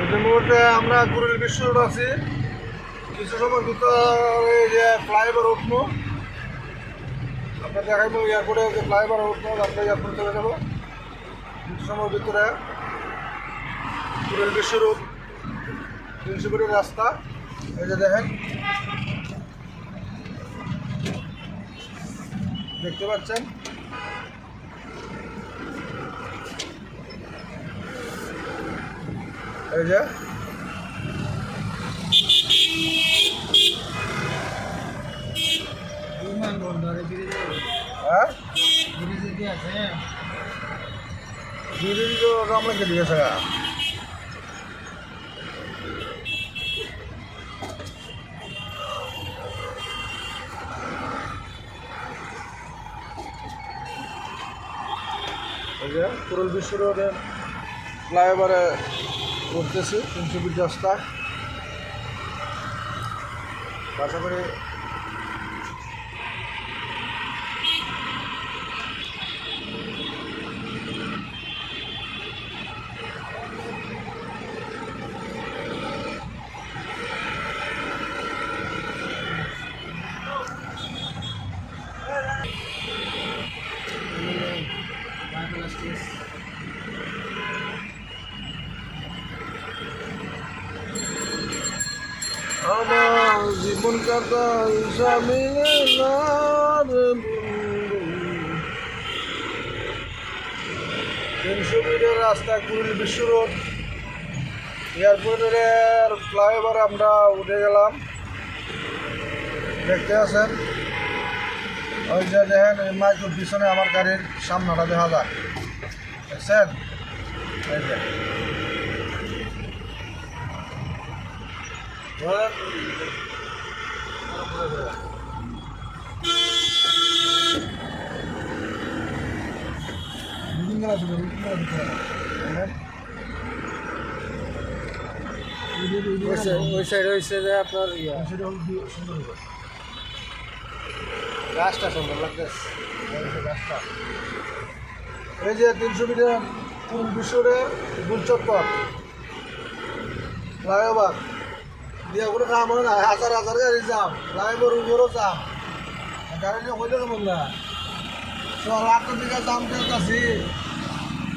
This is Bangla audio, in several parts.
যে মুহূর্তে আমরা কুড়িল বিশ্ব রোড আছি, কিছু সময় ভিতরে যে ফ্লাইওভার উঠবো, আপনার দেখাইবো এয়ারপোর্টে যে ফ্লাইওভার উঠবো, আমরা এয়ারপোর্টে চলে যাবো। কিছু সময় ভিতরে কুড়িল বিশ্ব রোড 300 ফিটের রাস্তা, এই যে দেখেন, দেখতে পাচ্ছেন। এই যে হ্যাঁ ব্রিজ তো আমরা কেটে গেছে। এই যে কুড়িল বিশ্ব রোডের ফ্লাইওভারে উঠতেছি 300 ফিট রাস্তা। আশা করি আমার জীবন কাটা মিলে না রে বন্ধু। 300 ফিটের রাস্তা কুড়িল বিশ্ব রোড এয়ারপোর্টের ফ্লাইওভারে আমরা উঠে গেলাম। দেখতে আছেন, ওই যে দেখেন মাইক্রোর পিছনে আমার গাড়ির সামনাটা দেখা যায়, দেখছেন? এই যে ওই সাইড হয়েছে যে আপনার গাছটা সুন্দর লাগতেছে। এই যে 300 ফিটের কুড়িল বিশ্ব রোডের গুলচক্কর ফ্লাইওভার দিয়ে কোনো কাম হয় না, হাজার হাজার গাড়ি যাম, ফ্লাইওভার উপরও যাম, গাড়ি নিয়ে হইলে কেমন না সকাল 8টার দিকে যাম চলতেছি।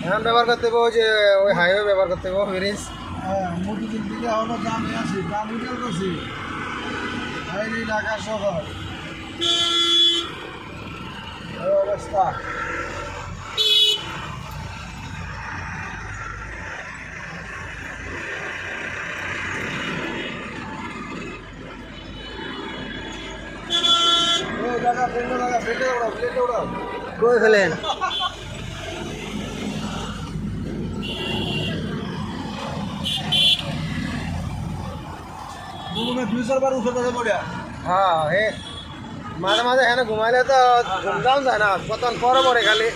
এখন ব্যবহার করতে হবে ওই যে ওই হাইওয়ে ব্যবহার করতে হবে ব্রিজ। হ্যাঁ, মতিঝিল থেকে এখনো দাম আছি, দাম উঠে করছি এই ঢাকা শহর এই অবস্থা। ঢাকা প্লেটে লাগা, প্লেটে উড়াও, প্লেটে উড়াও। কই ফেলেন? ফিউচার বার উঠে থাকে বড়িয়া। হ্যাঁ, হে মাঝে মাঝে এখানে ঘুমাইলে তো ঘুমটাও যায় না, কতক্ষণ পরে পরে খালি।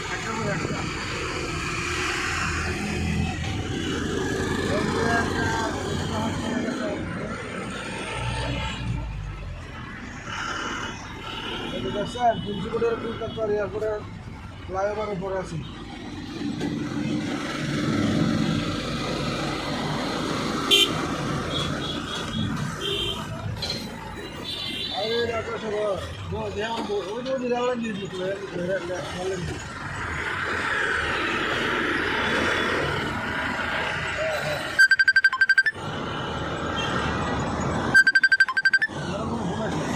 দেখছেন 300 ফুটের গুলচক্কর এয়ারপোর্টের ফ্লাইওভার উপরে আছি। আরে ঢাকা শহর ওই নদী রাওয়ার নিয়ে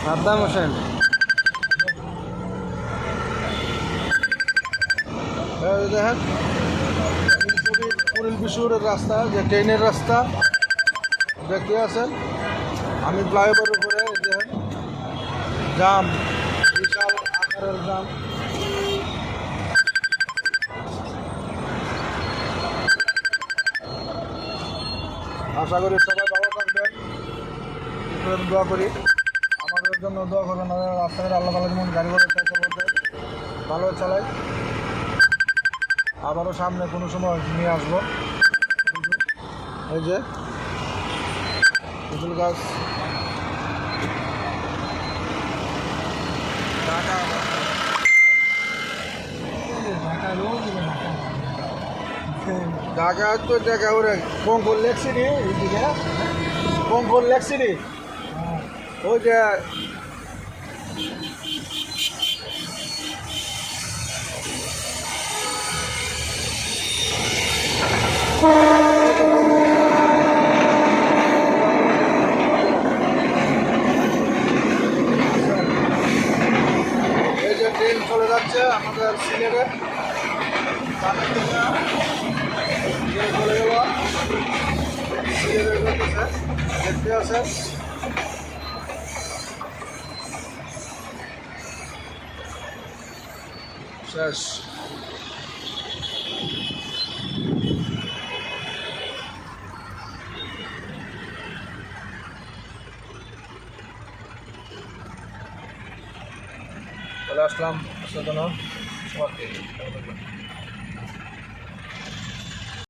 সাদ্দাম হোসেন। দেখেন কুড়িল বিশ্ব রোডের রাস্তা, যে ট্রেনের রাস্তা দেখতে আছেন। আমি ফ্লাইওভার উপরে দেখেন জাম, বিশাল আকারের জাম। আশা করি সবাই ভালো থাকবেন, দোয়া করি, আমাদের জন্য দোয়া করবেন। রাস্তাঘাটে আল্লাহ তাআলা যেমন গাড়ি ঘোড়া চলতে ভালো চালাই। আবারও সামনে কোনো সময় নিয়ে আসবো। এই যে ফুল গাছ, ঢাকা ঢাকা তো দেখা ওরে কঙ্কুল লেক সিটি এইদিকে কঙ্কুল লেক সিটি ওই যে এই যে ট্রেন চলে যাচ্ছে আমাদের সিলেটে ট্রেন চলে গেল সিলেটে করতেছে দেখতে আছে শেষ চলে আসলাম আসার জন্য সমাপ্তি